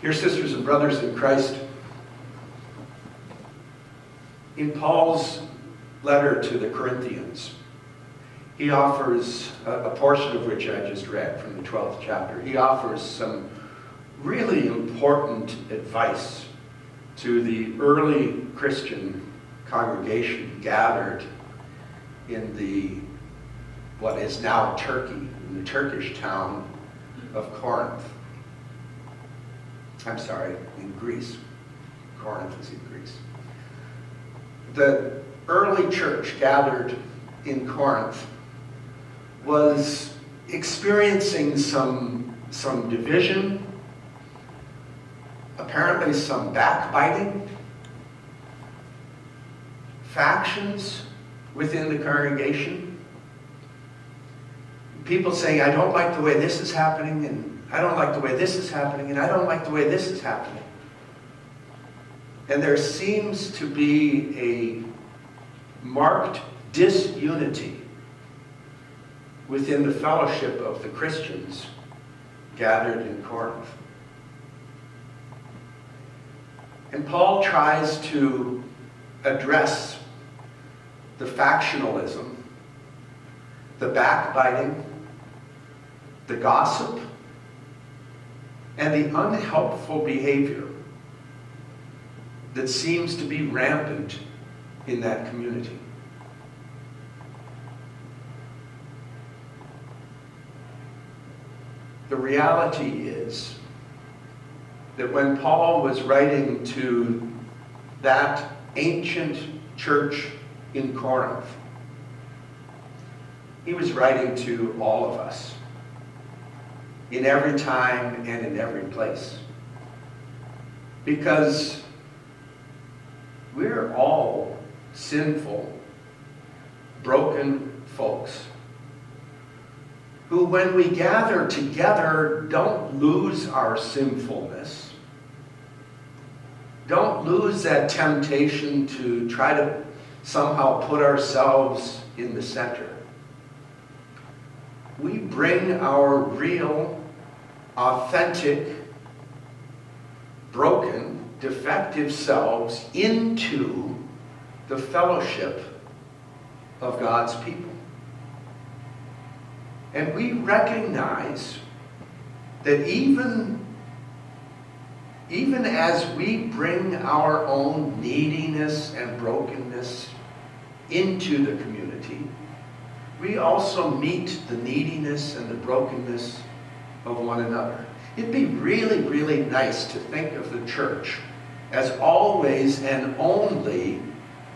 Dear sisters and brothers in Christ, in Paul's letter to the Corinthians, he offers, a portion of which I just read from the 12th chapter, he offers some really important advice to the early Christian congregation gathered in what is now Turkey, in the Turkish town of Corinth. I'm sorry, in Greece. Corinth is in Greece. The early church gathered in Corinth was experiencing some division, apparently some backbiting, factions within the congregation. People saying, I don't like the way this is happening, and I don't like the way this is happening, and I don't like the way this is happening. And there seems to be a marked disunity within the fellowship of the Christians gathered in Corinth. And Paul tries to address the factionalism, the backbiting, the gossip, and the unhelpful behavior that seems to be rampant in that community. The reality is that when Paul was writing to that ancient church in Corinth, he was writing to all of us, in every time and in every place. Because we're all sinful, broken folks who, when we gather together, don't lose our sinfulness, don't lose that temptation to try to somehow put ourselves in the center. We bring our real, authentic, broken, defective selves into the fellowship of God's people. And we recognize that even as we bring our own neediness and brokenness into the community, we also meet the neediness and the brokenness of one another. It'd be really, really nice to think of the church as always and only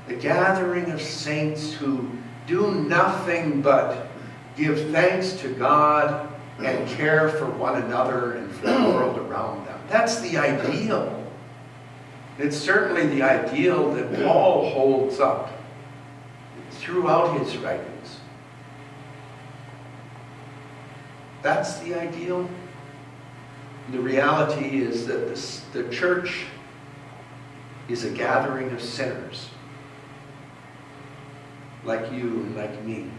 a gathering of saints who do nothing but give thanks to God and care for one another and for the world around them. That's the ideal. It's certainly the ideal that Paul holds up throughout his writings. That's the ideal. The reality is that the church is a gathering of sinners, like you and like me.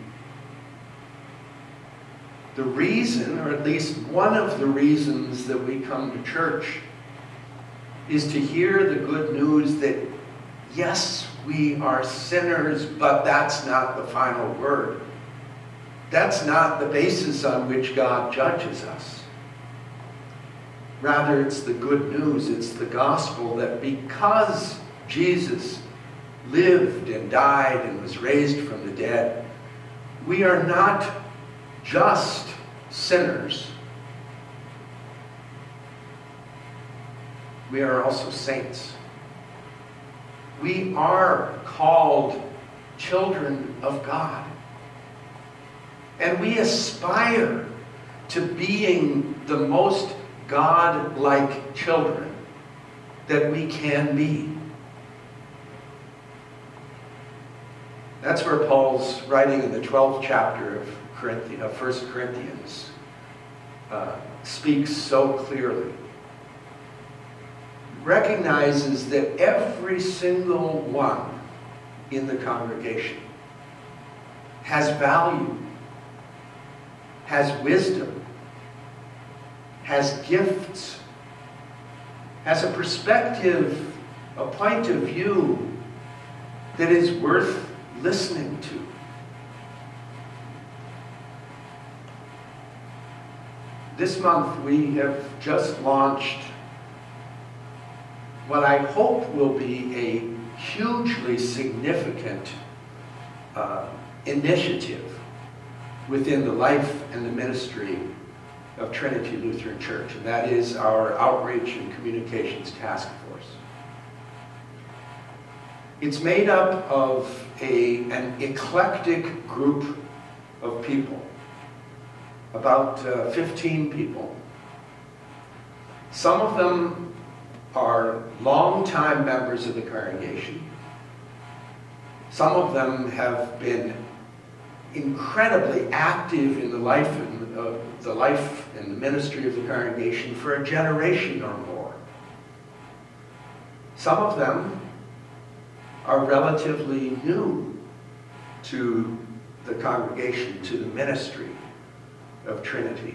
The reason, or at least one of the reasons that we come to church, is to hear the good news that, yes, we are sinners, but that's not the final word. That's not the basis on which God judges us. Rather, it's the good news, it's the gospel that because Jesus lived and died and was raised from the dead, we are not just sinners. We are also saints. We are called children of God. And we aspire to being the most God-like children that we can be. That's where Paul's writing in the 12th chapter of 1 Corinthians speaks so clearly. Recognizes that every single one in the congregation has value, has wisdom, has gifts, has a perspective, a point of view that is worth listening to. This month we have just launched what I hope will be a hugely significant initiative within the life and the ministry of Trinity Lutheran Church, and that is our Outreach and Communications Task Force. It's made up of an eclectic group of people, about 15 people. Some of them are longtime members of the congregation. Some of them have been incredibly active in the life and the ministry of the congregation for a generation or more. Some of them are relatively new to the congregation, to the ministry of Trinity.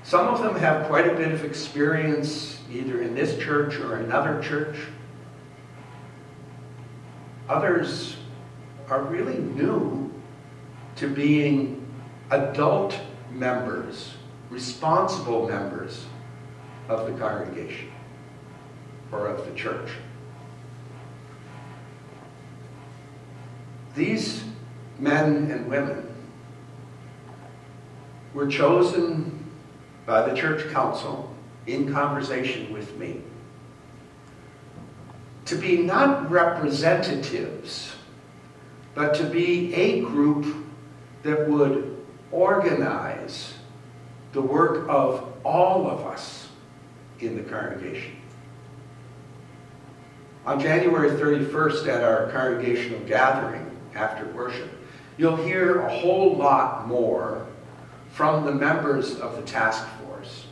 Some of them have quite a bit of experience either in this church or another church. Others are really new to being adult members, responsible members of the congregation or of the church. These men and women were chosen by the church council in conversation with me to be not representatives, but to be a group that would organize the work of all of us in the congregation. On January 31st at our congregational gathering after worship, you'll hear a whole lot more from the members of the task force.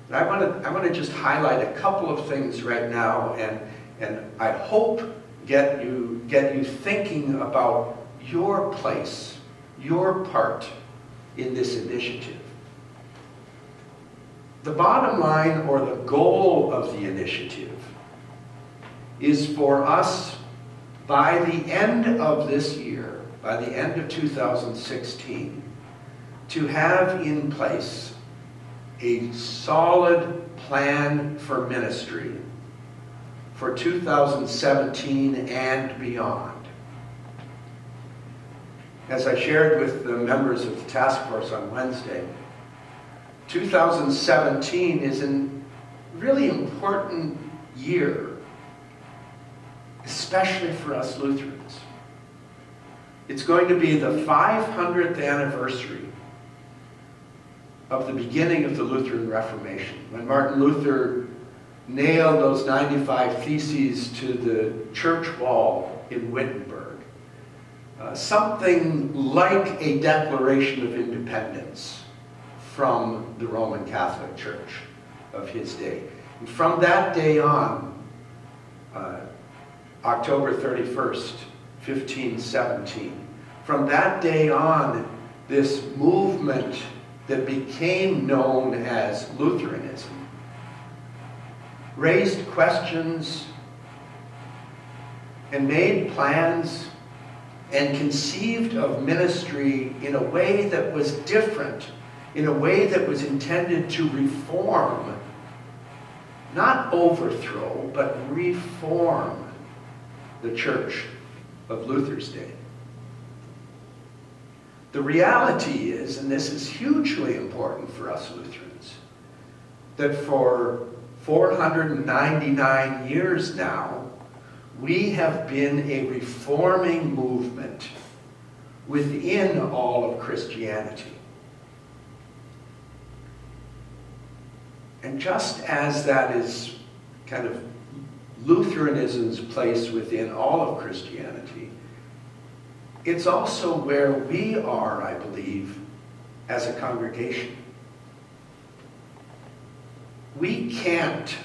And I want to just highlight a couple of things right now, and I hope get you thinking about your place, your part in this initiative. The bottom line, or the goal of the initiative, is for us by the end of this year, by the end of 2016, to have in place a solid plan for ministry for 2017 and beyond. As I shared with the members of the task force on Wednesday, 2017 is a really important year, especially for us Lutherans. It's going to be the 500th anniversary of the beginning of the Lutheran Reformation, when Martin Luther nailed those 95 Theses to the church wall in Wittenberg. Something like a declaration of independence from the Roman Catholic Church of his day. And from that day on, October 31st, 1517, from that day on, this movement that became known as Lutheranism raised questions and made plans and conceived of ministry in a way that was different, in a way that was intended to reform, not overthrow, but reform the church of Luther's day. The reality is, and this is hugely important for us Lutherans, that for 499 years now, we have been a reforming movement within all of Christianity. And just as that is kind of Lutheranism's place within all of Christianity, it's also where we are, I believe, as a congregation. We can't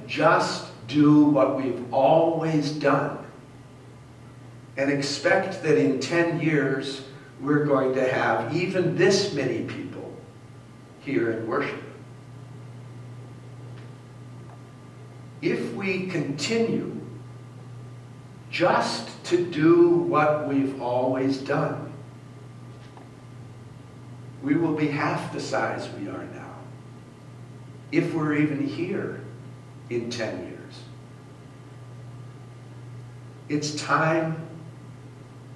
just do what we've always done and expect that in 10 years we're going to have even this many people here in worship. we continue just to do what we've always done, we will be half the size we are now, if we're even here in 10 years. It's time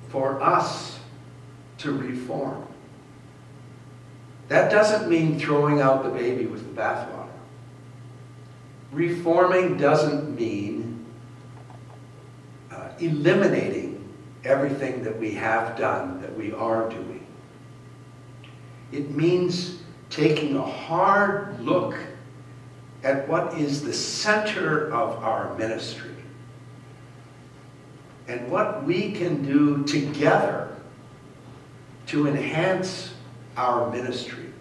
for us to reform. That doesn't mean throwing out the baby with the bathwater. Reforming doesn't mean eliminating everything that we have done, that we are doing. It means taking a hard look at what is the center of our ministry and what we can do together to enhance our ministry,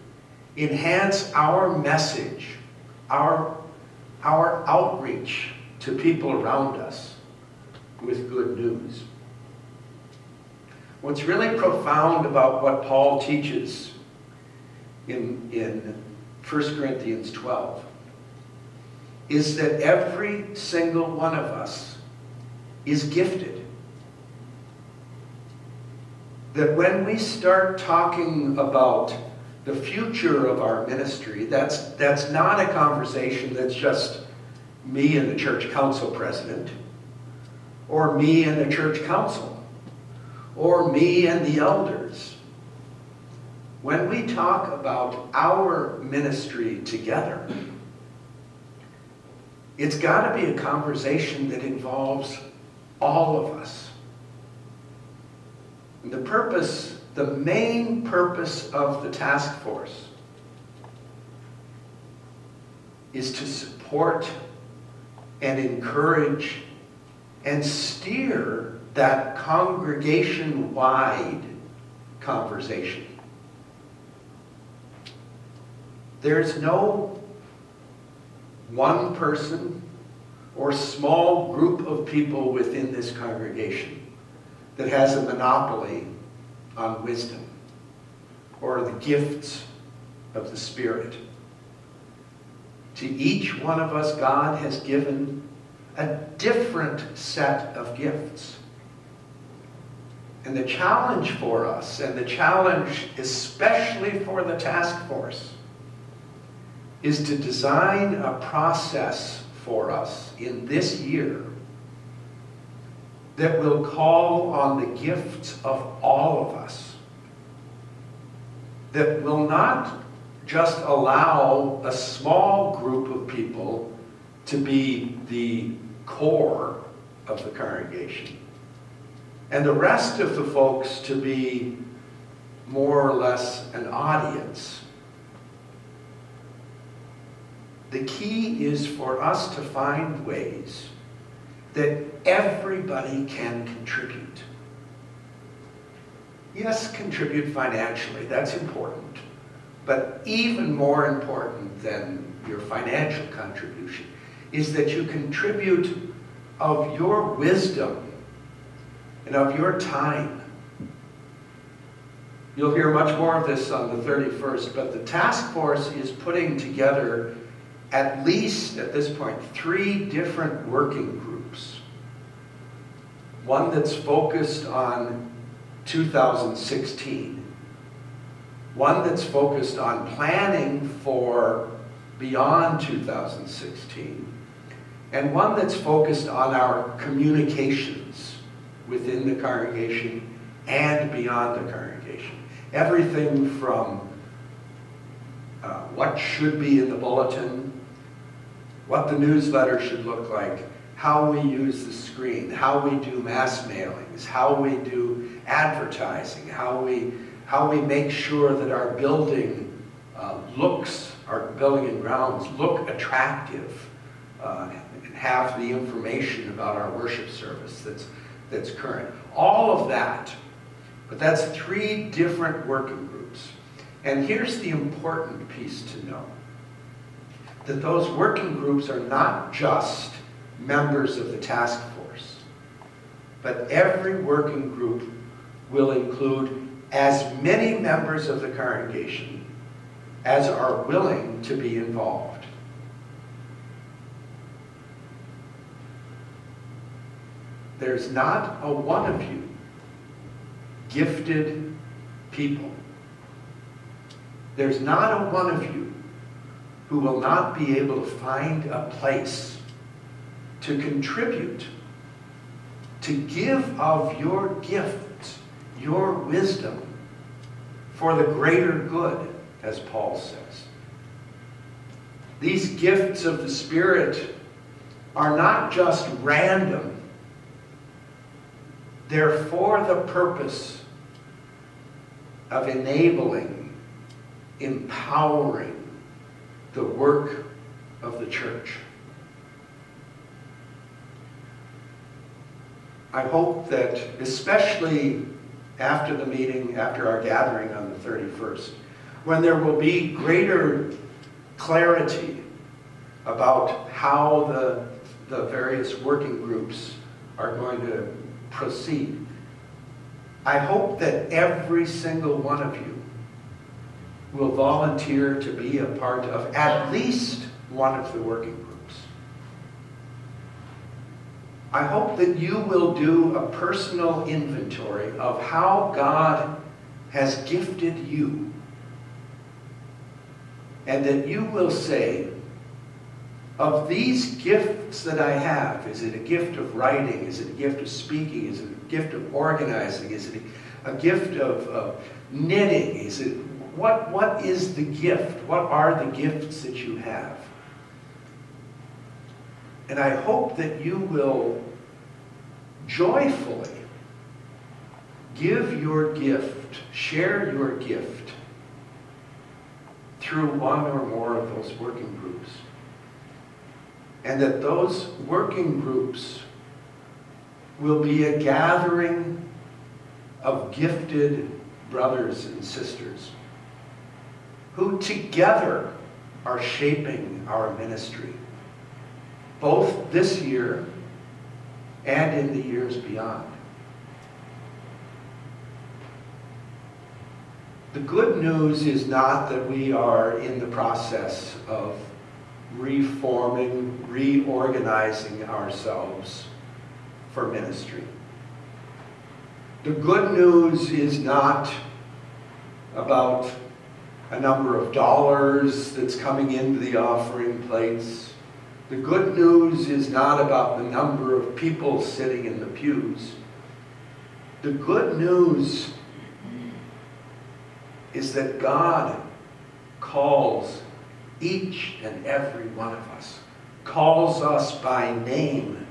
enhance our message, our outreach to people around us with good news. What's really profound about what Paul teaches in 1 Corinthians 12 is that every single one of us is gifted. That when we start talking about the future of our ministry, that's not a conversation that's just me and the church council president, or me and the church council, or me and the elders. When we talk about our ministry together, it's got to be a conversation that involves all of us. And the main purpose of the task force is to support and encourage and steer that congregation-wide conversation. There's no one person or small group of people within this congregation that has a monopoly on wisdom or the gifts of the Spirit. To each one of us, God has given a different set of gifts. And the challenge for us, and the challenge especially for the task force, is to design a process for us in this year that will call on the gifts of all of us, that will not just allow a small group of people to be the core of the congregation, and the rest of the folks to be more or less an audience. The key is for us to find ways that everybody can contribute. Yes, contribute financially, that's important. But even more important than your financial contribution is that you contribute of your wisdom and of your time. You'll hear much more of this on the 31st, but the task force is putting together at least, at this point, 3 different working groups. One that's focused on 2016. One that's focused on planning for beyond 2016. And one that's focused on our communications within the congregation and beyond the congregation. Everything from what should be in the bulletin, what the newsletter should look like, how we use the screen, how we do mass mailings, how we do advertising, how we make sure that our building our building and grounds look attractive and have the information about our worship service that's current. All of that, but that's 3 different working groups. And here's the important piece to know. That those working groups are not just members of the task force, but every working group will include as many members of the congregation as are willing to be involved. there's not a one of you gifted people. There's not a one of you who will not be able to find a place to contribute, to give of your gift, your wisdom, for the greater good, as Paul says. These gifts of the Spirit are not just random. They're for the purpose of enabling, empowering the work of the church. I hope that, especially after the meeting, after our gathering on the 31st, when there will be greater clarity about how the various working groups are going to proceed, I hope that every single one of you will volunteer to be a part of at least one of the working groups. I hope that you will do a personal inventory of how God has gifted you, and that you will say, of these gifts that I have, is it a gift of writing? Is it a gift of speaking? Is it a gift of organizing? Is it a gift of knitting? Is it what is the gift? What are the gifts that you have? And I hope that you will joyfully give your gift, share your gift through one or more of those working groups. And that those working groups will be a gathering of gifted brothers and sisters who together are shaping our ministry, both this year and in the years beyond. The good news is not that we are in the process of reforming, reorganizing ourselves for ministry. The good news is not about a number of dollars that's coming into the offering plates. The good news is not about the number of people sitting in the pews. The good news is that God calls each and every one of us, calls us by name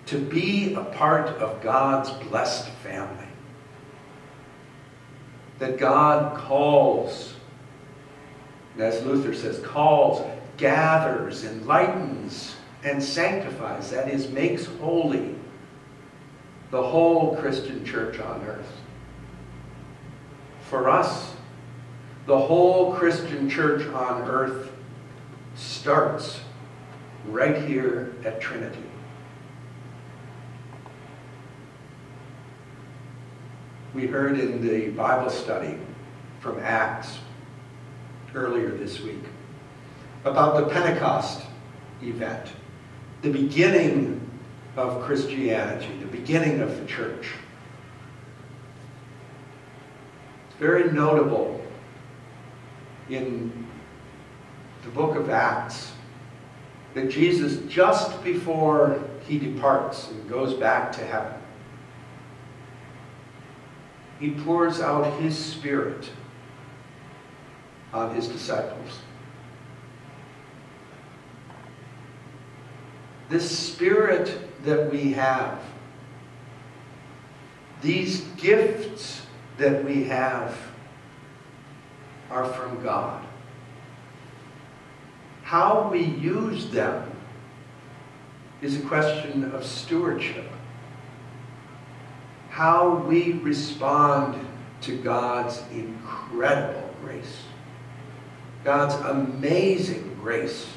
to be a part of God's blessed family. That God calls, as Luther says, calls, gathers, enlightens, and sanctifies, that is, makes holy the whole Christian church on earth. For us, the whole Christian church on earth starts right here at Trinity. We heard in the Bible study from Acts earlier this week about the Pentecost event, the beginning of Christianity, the beginning of the church. It's very notable in the book of Acts that Jesus, just before he departs and goes back to heaven, he pours out his Spirit on his disciples. This Spirit that we have, these gifts that we have, are from God. How we use them is a question of stewardship. How we respond to God's incredible grace, God's amazing grace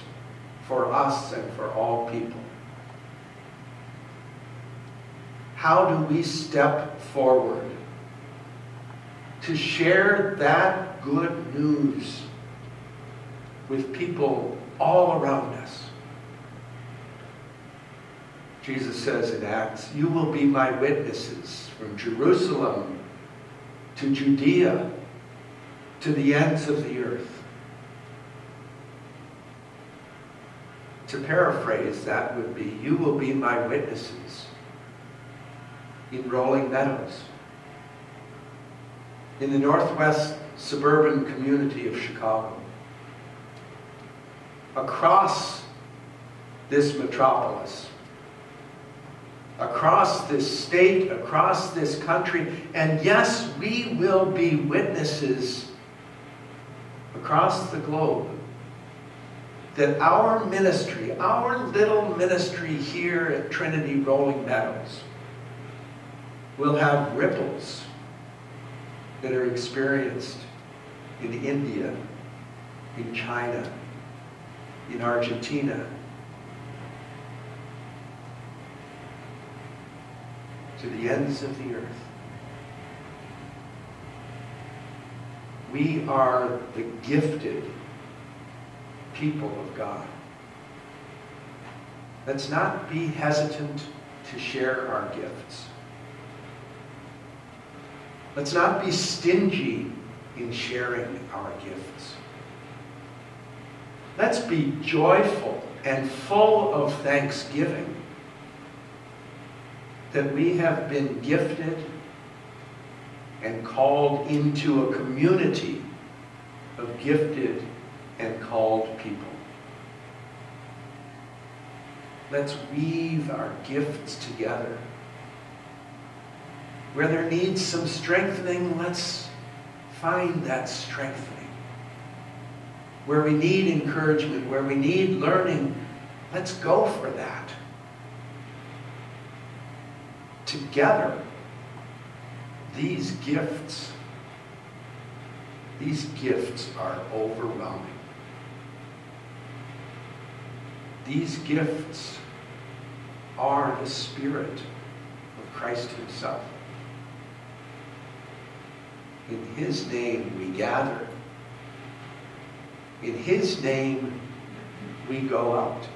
for us and for all people. How do we step forward to share that good news with people all around us? Jesus says in Acts, "You will be my witnesses from Jerusalem to Judea to the ends of the earth." To paraphrase, that would be, "You will be my witnesses in Rolling Meadows, in the northwest suburban community of Chicago, across this metropolis, across this state, across this country, and yes, we will be witnesses across the globe that our ministry, our little ministry here at Trinity Rolling Meadows, will have ripples that are experienced in India, in China, in Argentina, to the ends of the earth. We are the gifted people of God. Let's not be hesitant to share our gifts. Let's not be stingy in sharing our gifts. Let's be joyful and full of thanksgiving that we have been gifted and called into a community of gifted and called people. Let's weave our gifts together. Where there needs some strengthening, let's find that strengthening. Where we need encouragement, where we need learning, let's go for that. Together, these gifts are overwhelming. These gifts are the Spirit of Christ Himself. In His name we gather. In His name we go out.